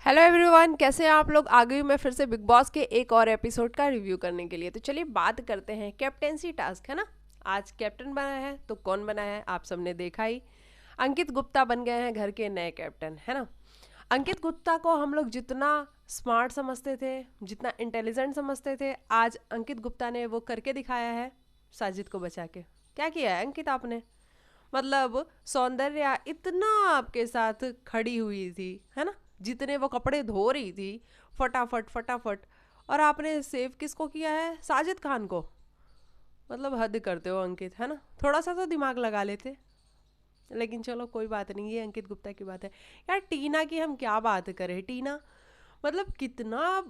Hello everyone, कैसे हैं आप लोग। आ गई हूँ मैं फिर से बिग बॉस के एक और एपिसोड का रिव्यू करने के लिए। तो चलिए बात करते हैं कैप्टेंसी टास्क, है ना। आज कैप्टन बना है तो कौन बना है आप सबने देखा ही। अंकित गुप्ता बन गए हैं घर के नए कैप्टन, है ना। अंकित गुप्ता को हम लोग जितना स्मार्ट समझते थे, जितना इंटेलिजेंट समझते थे, आज अंकित गुप्ता ने वो करके दिखाया है। साजिद को बचा के क्या किया है अंकित आपने। मतलब सौंदर्या इतना आपके साथ खड़ी हुई थी, है ना। जितने वो कपड़े धो रही थी फटाफट फटाफट, और आपने सेव किसको किया है, साजिद खान को। मतलब हद करते हो अंकित, है ना। थोड़ा सा तो दिमाग लगा लेते। लेकिन चलो कोई बात नहीं, ये अंकित गुप्ता की बात है। यार टीना की हम क्या बात करें। टीना मतलब कितना,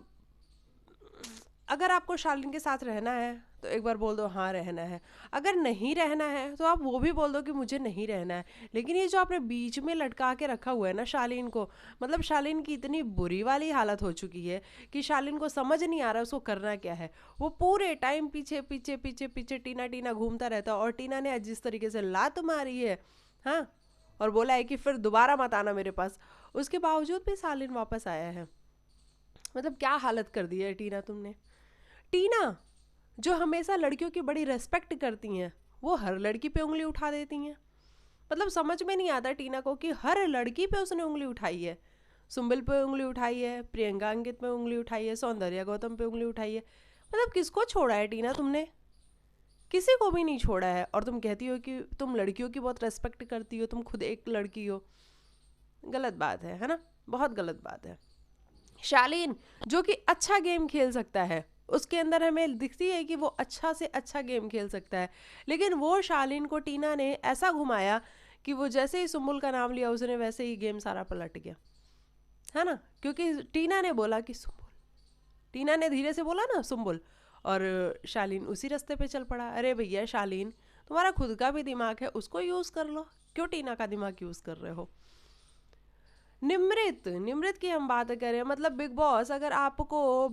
अगर आपको शालीन के साथ रहना है तो एक बार बोल दो हाँ रहना है। अगर नहीं रहना है तो आप वो भी बोल दो कि मुझे नहीं रहना है। लेकिन ये जो आपने बीच में लटका के रखा हुआ है ना शालीन को, मतलब शालीन की इतनी बुरी वाली हालत हो चुकी है कि शालीन को समझ नहीं आ रहा उसको करना क्या है। वो पूरे टाइम पीछे पीछे पीछे पीछे टीना टीना घूमता रहता है। और टीना ने जिस तरीके से लात मारी है, हाँ, और बोला है कि फिर दोबारा मत आना मेरे पास, उसके बावजूद भी शालीन वापस आया है। मतलब क्या हालत कर दी है टीना तुमने। टीना जो हमेशा लड़कियों की बड़ी रेस्पेक्ट करती हैं, वो हर लड़की पे उंगली उठा देती हैं। मतलब समझ में नहीं आता टीना को कि हर लड़की पे उसने उंगली उठाई है। सुम्बल पे उंगली उठाई है, प्रियंका अंकित पे उंगली उठाई है, सौंदर्या गौतम पे उंगली उठाई है। मतलब किसको छोड़ा है टीना तुमने। किसी को भी नहीं छोड़ा है। और तुम कहती हो कि तुम लड़कियों की बहुत रेस्पेक्ट करती हो, तुम खुद एक लड़की हो। गलत बात है ना। बहुत गलत बात है। शालीन जो कि अच्छा गेम खेल सकता है, उसके अंदर हमें दिखती है कि वो अच्छा से अच्छा गेम खेल सकता है। लेकिन वो शालीन को टीना ने ऐसा घुमाया कि वो जैसे ही सुम्बुल का नाम लिया उसने वैसे ही गेम सारा पलट गया, है ना। क्योंकि टीना ने बोला कि सुम्बुल, टीना ने धीरे से बोला ना सुम्बुल, और शालीन उसी रास्ते पे चल पड़ा। अरे भैया शालीन, तुम्हारा खुद का भी दिमाग है, उसको यूज़ कर लो। क्यों टीना का दिमाग यूज़ कर रहे हो। निमृत निमृत की हम बात करें, मतलब बिग बॉस अगर आपको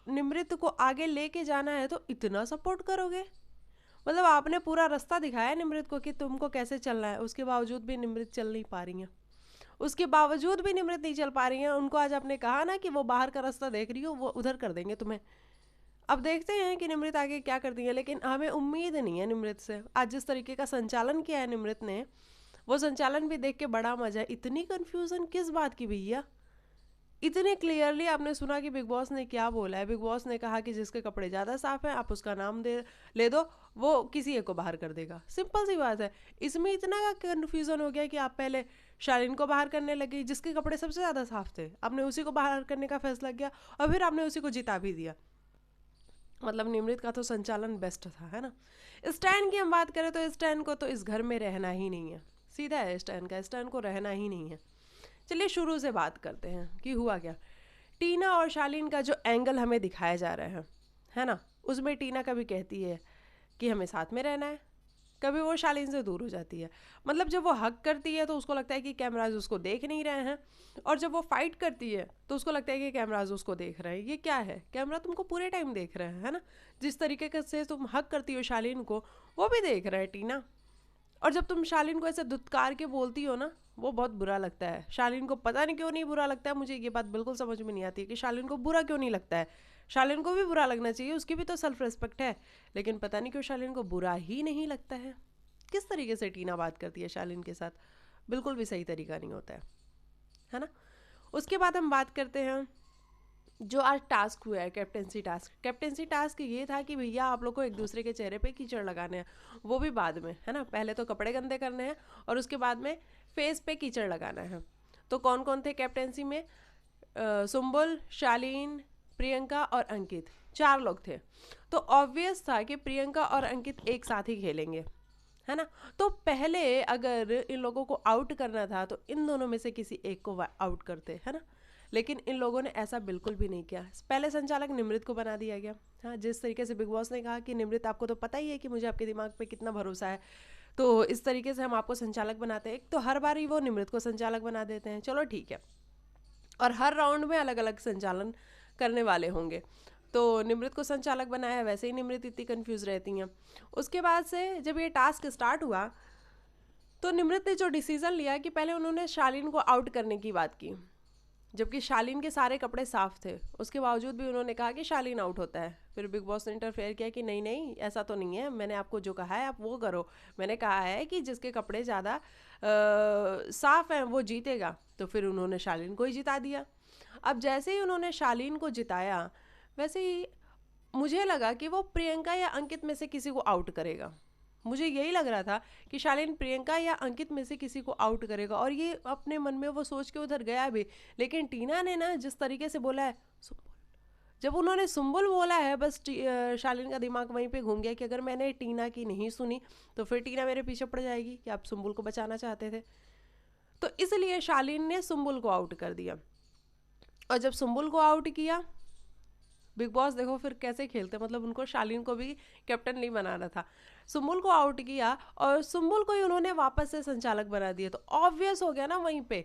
निमृत को आगे लेके जाना है तो इतना सपोर्ट करोगे। मतलब आपने पूरा रास्ता दिखाया है निमृत को कि तुमको कैसे चलना है, उसके बावजूद भी निमृत चल नहीं पा रही हैं। उसके बावजूद भी निमृत नहीं चल पा रही हैं। उनको आज आपने कहा ना कि वो बाहर का रास्ता देख रही हो, वो उधर कर देंगे तुम्हें। अब देखते हैं कि निमृत आगे क्या करती है। लेकिन हमें उम्मीद नहीं है निमृत से। आज जिस तरीके का संचालन किया है निमृत ने, वो संचालन भी देख के बड़ा मजा है। इतनी कंफ्यूजन किस बात की भैया। इतने क्लियरली आपने सुना कि बिग बॉस ने क्या बोला है। बिग बॉस ने कहा कि जिसके कपड़े ज़्यादा साफ हैं आप उसका नाम दे ले दो, वो किसी एक को बाहर कर देगा। सिंपल सी बात है। इसमें इतना कन्फ्यूज़न हो गया कि आप पहले शालीन को बाहर करने लगे जिसके कपड़े सबसे ज़्यादा साफ थे, आपने उसी को बाहर करने का फैसला किया, और फिर आपने उसी को जिता भी दिया। मतलब निमृत का तो संचालन बेस्ट था, है ना। स्टैन की हम बात करें तो स्टैन को तो इस घर में रहना ही नहीं है। सीधा है स्टैन का, स्टैन को रहना ही नहीं है। चलिए शुरू से बात करते हैं कि हुआ क्या। टीना और शालीन का जो एंगल हमें दिखाया जा रहा है ना, उसमें टीना कभी कहती है कि हमें साथ में रहना है, कभी वो शालीन से दूर हो जाती है। मतलब जब वो हक करती है तो उसको लगता है कि कैमराज उसको देख नहीं रहे हैं, और जब वो फाइट करती है तो उसको लगता है कि कैमराज उसको देख रहे हैं। ये क्या है, कैमरा तुमको पूरे टाइम देख रहे हैं, है ना। जिस तरीके से तुम हक करती हो शालीन को, वो भी देख रहे हैं टीना। और जब तुम शालीन को ऐसे धुतकार के बोलती हो ना, वो बहुत बुरा लगता है। शालीन को पता नहीं क्यों नहीं बुरा लगता है। मुझे ये बात बिल्कुल समझ में नहीं आती है कि शालीन को बुरा क्यों नहीं लगता है। शालीन को भी बुरा लगना चाहिए, उसकी भी तो सेल्फ रिस्पेक्ट है। लेकिन पता नहीं क्यों शालीन को बुरा ही नहीं लगता है। किस तरीके से टीना बात करती है शालीन के साथ, बिल्कुल भी सही तरीका नहीं होता है ना। उसके बाद हम बात करते हैं जो आज टास्क हुआ है, कैप्टेंसी टास्क। कैप्टेंसी टास्क ये था कि भैया आप लोग को एक दूसरे के चेहरे पे कीचड़ लगाने हैं, वो भी बाद में, है ना। पहले तो कपड़े गंदे करने हैं और उसके बाद में फेस पे कीचड़ लगाना है। तो कौन कौन थे कैप्टेंसी में, सुम्बुल, शालीन, प्रियंका और अंकित, 4 लोग थे। तो ऑब्वियस था कि प्रियंका और अंकित एक साथ ही खेलेंगे, है ना। तो पहले अगर इन लोगों को आउट करना था तो इन दोनों में से किसी एक को आउट करते, है ना। लेकिन इन लोगों ने ऐसा बिल्कुल भी नहीं किया। पहले संचालक निमृत को बना दिया गया। हाँ, जिस तरीके से बिग बॉस ने कहा कि निमृत आपको तो पता ही है कि मुझे आपके दिमाग पे कितना भरोसा है, तो इस तरीके से हम आपको संचालक बनाते हैं। एक तो हर बार ही वो निमृत को संचालक बना देते हैं, चलो ठीक है। और हर राउंड में अलग अलग संचालन करने वाले होंगे। तो निमृत को संचालक बनाया, वैसे ही निमृत इतनी कंफ्यूज रहती हैं। उसके बाद से जब ये टास्क स्टार्ट हुआ तो निमृत ने जो डिसीजन लिया कि पहले उन्होंने शालीन को आउट करने की बात की। जबकि शालीन के सारे कपड़े साफ थे, उसके बावजूद भी उन्होंने कहा कि शालीन आउट होता है। फिर बिग बॉस ने इंटरफेयर किया कि नहीं नहीं, ऐसा तो नहीं है, मैंने आपको जो कहा है आप वो करो। मैंने कहा है कि जिसके कपड़े ज़्यादा साफ हैं वो जीतेगा। तो फिर उन्होंने शालीन को ही जिता दिया। अब जैसे ही उन्होंने शालीन को जिताया, वैसे ही मुझे लगा कि वो प्रियंका या अंकित में से किसी को आउट करेगा। मुझे यही लग रहा था कि शालीन प्रियंका या अंकित में से किसी को आउट करेगा, और ये अपने मन में वो सोच के उधर गया भी। लेकिन टीना ने ना जिस तरीके से बोला है सुम्बुल, जब उन्होंने सुम्बुल बोला है, बस शालीन का दिमाग वहीं पे घूम गया कि अगर मैंने टीना की नहीं सुनी तो फिर टीना मेरे पीछे पड़ जाएगी कि आप सुम्बुल को बचाना चाहते थे। तो इसलिए शालीन ने सुम्बुल को आउट कर दिया। और जब सुम्बुल को आउट किया, बिग बॉस देखो फिर कैसे खेलते, मतलब उनको शालीन को भी कैप्टन नहीं बनाना था। सुम्बुल को आउट किया और सुम्बुल को ही उन्होंने वापस से संचालक बना दिया। तो ऑब्वियस हो गया ना, वहीं पे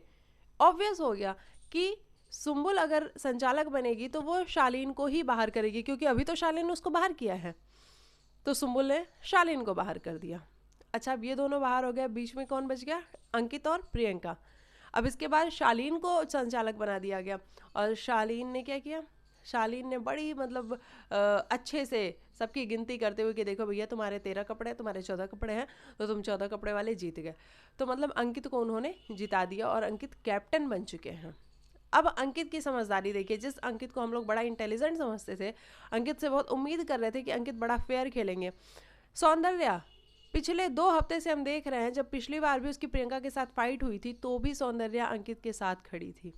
ऑब्वियस हो गया कि सुम्बुल अगर संचालक बनेगी तो वो शालीन को ही बाहर करेगी, क्योंकि अभी तो शालीन ने उसको बाहर किया है। तो सुम्बुल ने शालीन को बाहर कर दिया। अच्छा, अब ये दोनों बाहर हो गया, बीच में कौन बच गया? अंकित और प्रियंका। अब इसके बाद शालीन को संचालक बना दिया गया। और शालीन ने क्या किया? शालीन ने बड़ी मतलब अच्छे से सबकी गिनती करते हुए कि देखो भैया, तुम्हारे 13 कपड़े हैं, तुम्हारे 14 कपड़े हैं, तो तुम 14 कपड़े वाले जीत गए। तो मतलब अंकित को उन्होंने जिता दिया और अंकित कैप्टन बन चुके हैं। अब अंकित की समझदारी देखिए। जिस अंकित को हम लोग बड़ा इंटेलिजेंट समझते थे, अंकित से बहुत उम्मीद कर रहे थे कि अंकित बड़ा फेयर खेलेंगे। सौंदर्या पिछले 2 हफ्ते से हम देख रहे हैं, जब पिछली बार भी उसकी प्रियंका के साथ फाइट हुई थी तो भी सौंदर्या अंकित के साथ खड़ी थी।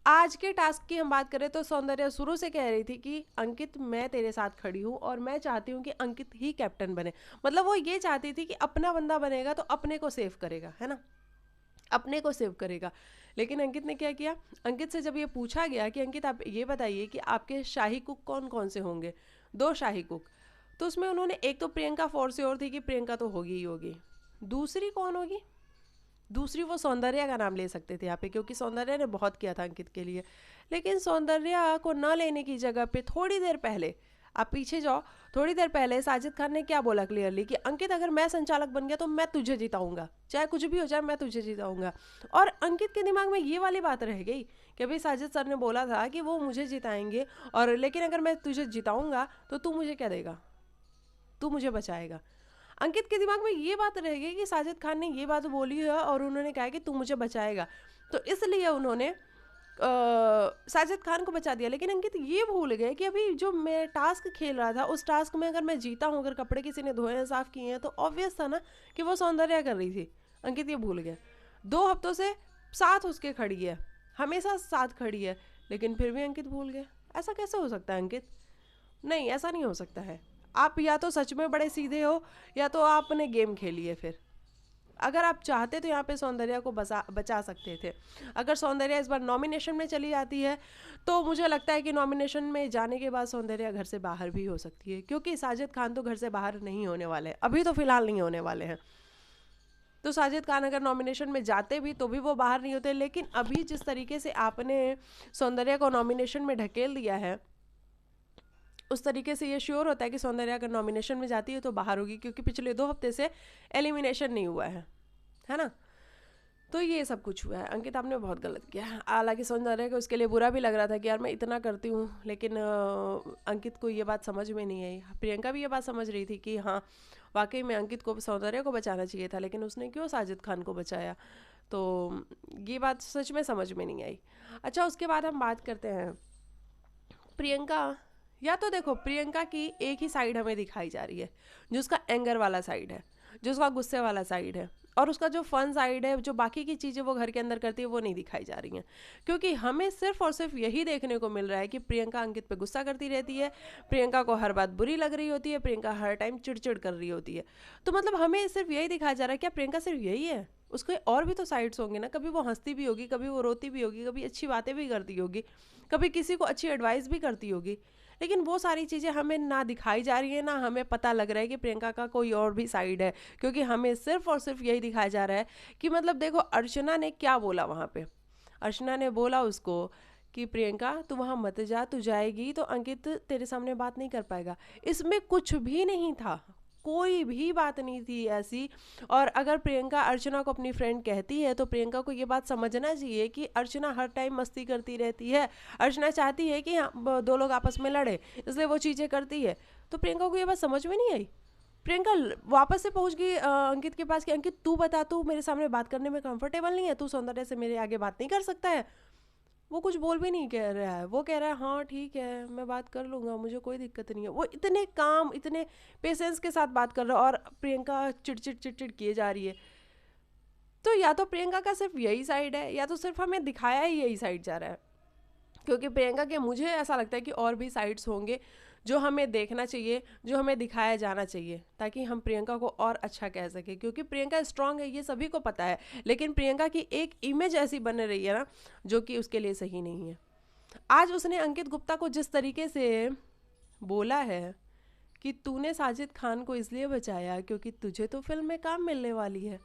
आज के टास्क की हम बात करें तो सौंदर्या शुरू से कह रही थी कि अंकित मैं तेरे साथ खड़ी हूँ और मैं चाहती हूँ कि अंकित ही कैप्टन बने। मतलब वो ये चाहती थी कि अपना बंदा बनेगा तो अपने को सेव करेगा, है ना, अपने को सेव करेगा। लेकिन अंकित ने क्या किया? अंकित से जब ये पूछा गया कि अंकित आप ये बताइए कि आपके शाही कुक कौन कौन से होंगे, 2 शाही कुक, तो उसमें उन्होंने एक तो प्रियंका फोर से और थी कि प्रियंका तो होगी ही होगी। दूसरी कौन होगी? दूसरी वो सौंदर्या का नाम ले सकते थे यहाँ पे, क्योंकि सौंदर्या ने बहुत किया था अंकित के लिए। लेकिन सौंदर्या को न लेने की जगह पे थोड़ी देर पहले, आप पीछे जाओ, थोड़ी देर पहले साजिद खान ने क्या बोला क्लियरली कि अंकित अगर मैं संचालक बन गया तो मैं तुझे जिताऊंगा, चाहे कुछ भी हो जाए मैं तुझे जिताऊंगा। और अंकित के दिमाग में ये वाली बात रह गई कि अभी साजिद सर ने बोला था कि वो मुझे जिताएंगे, और लेकिन अगर मैं तुझे जिताऊंगा तो तू मुझे क्या देगा? तू मुझे बचाएगा। अंकित के दिमाग में ये बात रह गई कि साजिद खान ने ये बात बोली है और उन्होंने कहा कि तू मुझे बचाएगा, तो इसलिए उन्होंने साजिद खान को बचा दिया। लेकिन अंकित ये भूल गए कि अभी जो मैं टास्क खेल रहा था, उस टास्क में अगर मैं जीता हूँ, अगर कपड़े किसी ने धोए हैं, साफ किए हैं, तो ऑब्वियस था ना कि वो सौंदर्या कर रही थी। अंकित ये भूल गया। 2 हफ्तों से साथ उसके खड़ी है, हमेशा साथ खड़ी है, लेकिन फिर भी अंकित भूल गए। ऐसा कैसे हो सकता है अंकित? नहीं, ऐसा नहीं हो सकता है। आप या तो सच में बड़े सीधे हो या तो आपने गेम खेली है। फिर अगर आप चाहते तो यहाँ पे सौंदर्या को बचा सकते थे। अगर सौंदर्या इस बार नॉमिनेशन में चली जाती है तो मुझे लगता है कि नॉमिनेशन में जाने के बाद सौंदर्या घर से बाहर भी हो सकती है, क्योंकि साजिद खान तो घर से बाहर नहीं होने वाले, अभी तो फिलहाल नहीं होने वाले हैं। तो साजिद खान अगर नॉमिनेशन में जाते भी तो भी वो बाहर नहीं होते। लेकिन अभी जिस तरीके से आपने सौंदर्या को नॉमिनेशन में ढकेल दिया है, उस तरीके से ये श्योर होता है कि सौंदर्या अगर नॉमिनेशन में जाती है तो बाहर होगी, क्योंकि पिछले 2 हफ्ते से एलिमिनेशन नहीं हुआ है ना। तो ये सब कुछ हुआ है। अंकित आपने बहुत गलत किया। हालांकि सौंदर्या को उसके लिए बुरा भी लग रहा था कि यार मैं इतना करती हूँ, लेकिन अंकित को ये बात समझ में नहीं आई। प्रियंका भी ये बात समझ रही थी कि हाँ वाकई में अंकित को सौंदर्या को बचाना चाहिए था, लेकिन उसने क्यों साजिद खान को बचाया, तो ये बात सच में समझ में नहीं आई। अच्छा, उसके बाद हम बात करते हैं प्रियंका। या तो देखो, प्रियंका की एक ही साइड हमें दिखाई जा रही है, जो उसका एंगर वाला साइड है, जो उसका गुस्से वाला साइड है, और उसका जो फन साइड है, जो बाकी की चीज़ें वो घर के अंदर करती है, वो नहीं दिखाई जा रही हैं। क्योंकि हमें सिर्फ और सिर्फ यही देखने को मिल रहा है कि प्रियंका अंकित पे गुस्सा करती रहती है, प्रियंका को हर बात बुरी लग रही होती है, प्रियंका हर टाइम चिड़चिड़ कर रही होती है। तो मतलब हमें सिर्फ यही दिखाया जा रहा है। क्या प्रियंका सिर्फ यही है? उसके और भी तो साइड्स होंगे ना। कभी वो हंसती भी होगी, कभी वो रोती भी होगी, कभी अच्छी बातें भी करती होगी, कभी किसी को अच्छी एडवाइस भी करती होगी। लेकिन वो सारी चीज़ें हमें ना दिखाई जा रही है, ना हमें पता लग रहा है कि प्रियंका का कोई और भी साइड है। क्योंकि हमें सिर्फ और सिर्फ यही दिखाया जा रहा है कि मतलब देखो अर्चना ने क्या बोला वहाँ पे। अर्चना ने बोला उसको कि प्रियंका तू वहाँ मत जा, तू जाएगी तो अंकित तेरे सामने बात नहीं कर पाएगा। इसमें कुछ भी नहीं था, कोई भी बात नहीं थी ऐसी। और अगर प्रियंका अर्चना को अपनी फ्रेंड कहती है तो प्रियंका को ये बात समझना चाहिए कि अर्चना हर टाइम मस्ती करती रहती है। अर्चना चाहती है कि दो लोग आपस में लड़े, इसलिए वो चीज़ें करती है। तो प्रियंका को ये बात समझ में नहीं आई। प्रियंका वापस से पहुंच गई अंकित के पास कि अंकित तू बता, तू मेरे सामने बात करने में कंफर्टेबल नहीं है, तू सौंदर्य से मेरे आगे बात नहीं कर सकता है। वो कुछ बोल भी नहीं कह रहा है, वो कह रहा है हाँ ठीक है मैं बात कर लूँगा, मुझे कोई दिक्कत नहीं है। वो इतने काम, इतने पेशेंस के साथ बात कर रहा है, और प्रियंका चिड़चिड़ चिड़चिड़ किए जा रही है। तो या तो प्रियंका का सिर्फ यही साइड है, या तो सिर्फ हमें दिखाया ही यही साइड जा रहा है। क्योंकि प्रियंका के मुझे ऐसा लगता है कि और भी साइड्स होंगे जो हमें देखना चाहिए, जो हमें दिखाया जाना चाहिए, ताकि हम प्रियंका को और अच्छा कह सके। क्योंकि प्रियंका स्ट्रांग है ये सभी को पता है, लेकिन प्रियंका की एक इमेज ऐसी बन रही है ना जो कि उसके लिए सही नहीं है। आज उसने अंकित गुप्ता को जिस तरीके से बोला है कि तूने साजिद खान को इसलिए बचाया क्योंकि तुझे तो फिल्म में काम मिलने वाली है,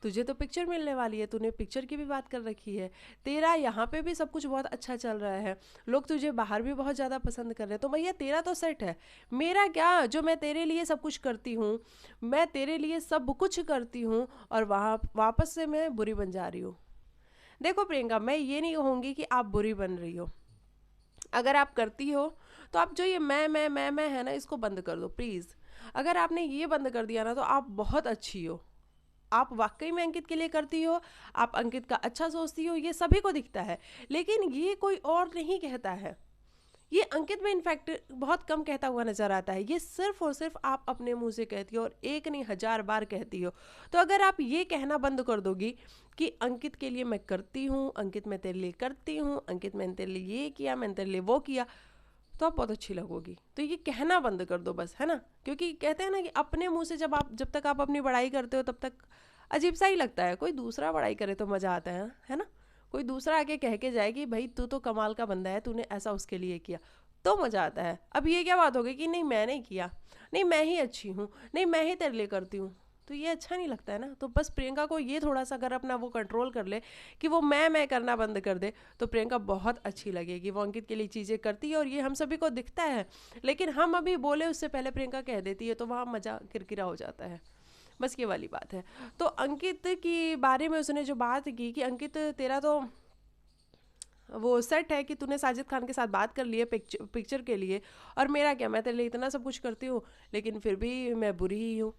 तुझे तो पिक्चर मिलने वाली है, तूने पिक्चर की भी बात कर रखी है, तेरा यहाँ पे भी सब कुछ बहुत अच्छा चल रहा है, लोग तुझे बाहर भी बहुत ज़्यादा पसंद कर रहे हैं, तो भैया तेरा तो सेट है, मेरा क्या जो मैं तेरे लिए सब कुछ करती हूँ, मैं तेरे लिए सब कुछ करती हूँ और वहाँ वापस से मैं बुरी बन जा रही हूँ। देखो प्रियंका, मैं ये नहीं कहूँगी कि आप बुरी बन रही हो। अगर आप करती हो तो आप जो ये मैं है ना, इसको बंद कर दो प्लीज़। अगर आपने ये बंद कर दिया ना तो आप बहुत अच्छी हो, आप वाकई में अंकित के लिए करती हो, आप अंकित का अच्छा सोचती हो, ये सभी को दिखता है। लेकिन ये कोई और नहीं कहता है, ये अंकित में इनफैक्ट बहुत कम कहता हुआ नजर आता है। ये सिर्फ और सिर्फ आप अपने मुंह से कहती हो, और एक नहीं 1000 बार कहती हो। तो अगर आप ये कहना बंद कर दोगी कि अंकित के लिए मैं करती हूँ, अंकित मैं तेरे लिए करती हूँ, अंकित मैंने तेरे लिए ये किया, मैंने तेरे लिए वो किया, तो आप बहुत अच्छी लगोगी। तो ये कहना बंद कर दो बस, है ना। क्योंकि कहते हैं ना कि अपने मुंह से जब तक आप अपनी बड़ाई करते हो तब तक अजीब सा ही लगता है। कोई दूसरा बड़ाई करे तो मज़ा आता है ना। कोई दूसरा आके कह के जाए कि भाई तू तो कमाल का बंदा है, तूने ऐसा उसके लिए किया, तो मज़ा आता है। अब ये क्या बात हो गई कि नहीं मैं नहीं किया, नहीं मैं ही अच्छी हूँ, नहीं मैं ही तेरे लिए करती हूँ, तो ये अच्छा नहीं लगता है ना। तो बस प्रियंका को ये थोड़ा सा अगर अपना वो कंट्रोल कर ले कि वो मैं करना बंद कर दे, तो प्रियंका बहुत अच्छी लगेगी। वो अंकित के लिए चीज़ें करती है और ये हम सभी को दिखता है, लेकिन हम अभी बोले उससे पहले प्रियंका कह देती है, तो वहाँ मज़ा किरकिरा हो जाता है। बस ये वाली बात है। तो अंकित की बारे में उसने जो बात की कि अंकित तेरा तो वो सेट है कि तूने साजिद खान के साथ बात कर ली है पिक्चर के लिए, और मेरा क्या, मैं तेरे लिए इतना सब कुछ करती हूँ लेकिन फिर भी मैं बुरी ही हूँ।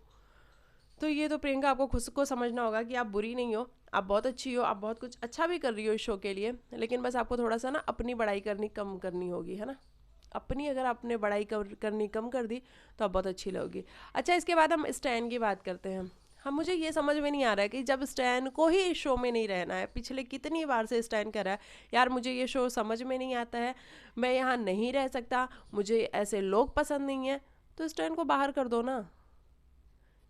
तो ये तो प्रियंका आपको खुद को समझना होगा कि आप बुरी नहीं हो, आप बहुत अच्छी हो, आप बहुत कुछ अच्छा भी कर रही हो इस शो के लिए। लेकिन बस आपको थोड़ा सा ना अपनी बड़ाई करनी कम करनी होगी, है ना। अपनी अगर आपने बड़ाई करनी कम कर दी तो आप बहुत अच्छी लगोगी। अच्छा, इसके बाद हम स्टैन की बात करते हैं। हम मुझे ये समझ में नहीं आ रहा है कि जब स्टैन को ही इस शो में नहीं रहना है, पिछले कितनी बार से स्टैन कर रहा है यार मुझे ये शो समझ में नहीं आता है, मैं यहाँ नहीं रह सकता, मुझे ऐसे लोग पसंद नहीं है, तो स्टैन को बाहर कर दो ना।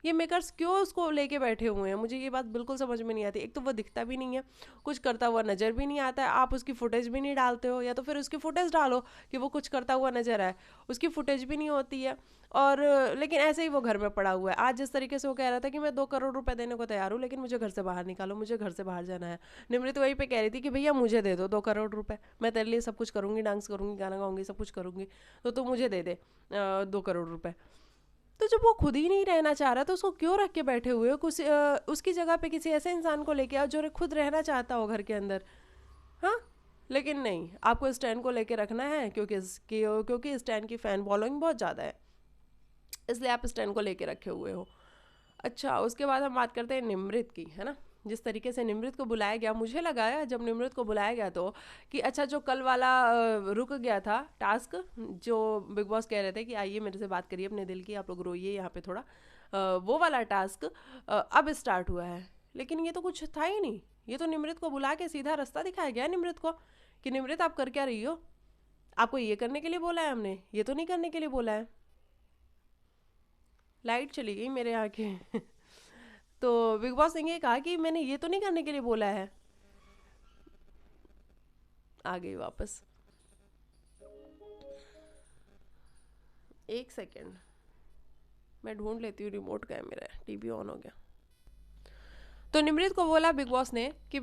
ये मेकर्स क्यों उसको लेके बैठे हुए हैं, मुझे ये बात बिल्कुल समझ में नहीं आती। एक तो वो दिखता भी नहीं है, कुछ करता हुआ नज़र भी नहीं आता है, आप उसकी फुटेज भी नहीं डालते हो, या तो फिर उसकी फुटेज डालो कि वो कुछ करता हुआ नजर आए, उसकी फुटेज भी नहीं होती है। और लेकिन ऐसे ही वो घर में पड़ा हुआ है। आज जिस तरीके से वो कह रहा था कि मैं 2 करोड़ रुपए देने को तैयार हूँ, लेकिन मुझे घर से बाहर निकालो, मुझे घर से बाहर जाना है। निमृत वहीं पे कह रही थी कि भैया मुझे दे दो 2 करोड़ रुपए, मैं तेरे लिए सब कुछ करूँगी, डांस करूँगी, गाना गाऊंगी, सब कुछ करूँगी, तो तू मुझे दे दे 2 करोड़ रुपए। तो जब वो खुद ही नहीं रहना चाह रहा तो उसको क्यों रख के बैठे हुए हो। कुछ उसकी जगह पे किसी ऐसे इंसान को लेके आओ जो खुद रहना चाहता हो घर के अंदर। हाँ, लेकिन नहीं, आपको स्टैन को लेके रखना है क्योंकि स्टैन की फ़ैन फॉलोइंग बहुत ज़्यादा है, इसलिए आप स्टैन को लेके रखे हुए हो। अच्छा, उसके बाद हम बात करते हैं निमृत की, है ना। जिस तरीके से निमृत को बुलाया गया, मुझे लगा है जब निमृत को बुलाया गया तो कि अच्छा जो कल वाला रुक गया था टास्क, जो बिग बॉस कह रहे थे कि आइए मेरे से बात करिए अपने दिल की, आप लोग रोइए यहाँ पे थोड़ा, वो वाला टास्क अब स्टार्ट हुआ है। लेकिन ये तो कुछ था ही नहीं, ये तो निमृत को बुला के सीधा रास्ता दिखाया गया निमृत को कि निमृत आप कर क्या रही हो, आपको ये करने के लिए बोला है हमने, ये तो नहीं करने के लिए बोला है। लाइट चली गई मेरे यहाँ के तो बिग बॉस ने ये कहा कि मैंने ये तो नहीं करने के लिए बोला है। आ गई वापस, एक सेकेंड मैं ढूंढ लेती हूँ, रिमोट का है मेरा, टीवी ऑन हो गया। तो निमृत को बोला बिग बॉस ने कि